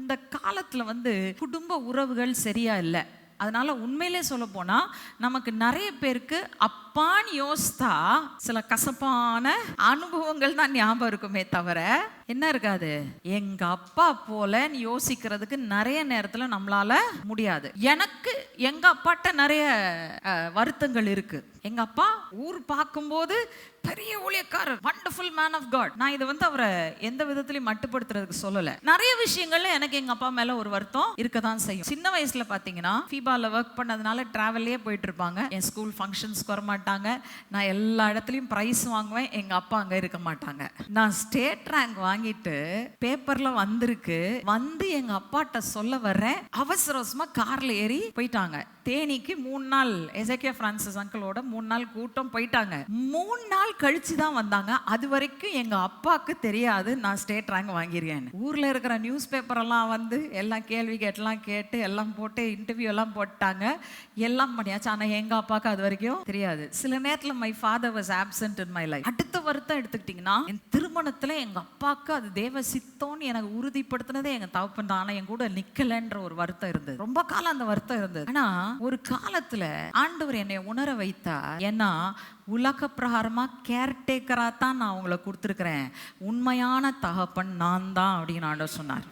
இந்த காலத்துல குடும்ப உறவுகள் சரியா இல்லை. அதனால உண்மையிலே சொல்ல போனா நமக்கு நிறைய பேருக்கு அப்பான்னு யோசித்தா சில கசப்பான அனுபவங்கள் தான் ஞாபகம் இருக்குமே தவிர என்ன இருக்காது. எங்க அப்பா போலன்னு யோசிக்கிறதுக்கு நிறைய நேரத்துல நம்மளால முடியாது. எனக்கு எங்க அப்பாட்ட நிறைய வருத்தங்கள் இருக்கு. எங்க அப்பா ஊர் பார்க்கும்போது பெரிய ஊழியக்காரர், வண்டர்ஃபுல் மேன் ஆஃப் காட். நான் இதை அவரை எந்த விதத்திலையும் மட்டுப்படுத்துறதுக்கு சொல்லல. நிறைய விஷயங்கள்ல எனக்கு எங்க அப்பா மேல ஒரு வருத்தம் இருக்கதான் செய்யும். சின்ன வயசுல பாத்தீங்கன்னா ஃபீபால ஒர்க் பண்ணதுனால டிராவல்லே போயிட்டு இருப்பாங்க. என் ஸ்கூல் ஃபங்க்ஷன்ஸ்க்கு வர மாட்டாங்க. நான் எல்லா இடத்துலயும் பிரைஸ் வாங்குவேன். எங்க அப்பா அங்க இருக்க மாட்டாங்க. நான் ஸ்டேட் ரேங்க் வாங்கிட்டு பேப்பர்ல வந்திருக்கு எங்க அப்பாட்ட சொல்ல வர்றேன். அவசரமா கார்ல ஏறி போயிட்டாங்க. தேனிக்கு 3 நாள் எசேக்கியா பிரான்சிஸ் அங்கிளோட 3 நாள் கூட்டம் போயிட்டாங்க. 3 நாள் கழிச்சு தான் வந்தாங்க. அது வரைக்கும் எங்க அப்பாவுக்கு தெரியாது நான் ஸ்டேட் ரேங்க் வாங்கிருக்கேன். ஊர்ல இருக்கிற நியூஸ் பேப்பர் எல்லாம் எல்லாம் கேள்வி கேட்டு எல்லாம் போட்டு இன்டர்வியூ எல்லாம் போட்டாங்க. எல்லாம் பண்ணியாச்சு. ஆனா எங்க அப்பாவுக்கு அது வரைக்கும் தெரியாது. சில நேரத்துல my father was absent in my life. அடுத்த வருத்தம் எடுத்துக்கிட்டீங்கன்னா, என் திருமணத்துல எங்க அப்பாவுக்கு அது தேவ சித்தம்னு எனக்கு உறுதிப்படுத்தினதே எங்க தகப்பன் தான். ஆனா என் கூட நிக்கலன்ற ஒரு வருத்தம் இருந்தது. ரொம்ப காலம் அந்த வருத்தம் இருந்தது. ஆனா ஒரு காலத்துல ஆண்டவர் என்னை உணர வைத்தார். ஏன்னா உலக பிரகாரமா கேர்டேக்கரா தான் நான் உங்களை கொடுத்துருக்கிறேன். உண்மையான தகப்பன் நான் தான் அப்படின்னு ஆண்டவர் சொன்னார்.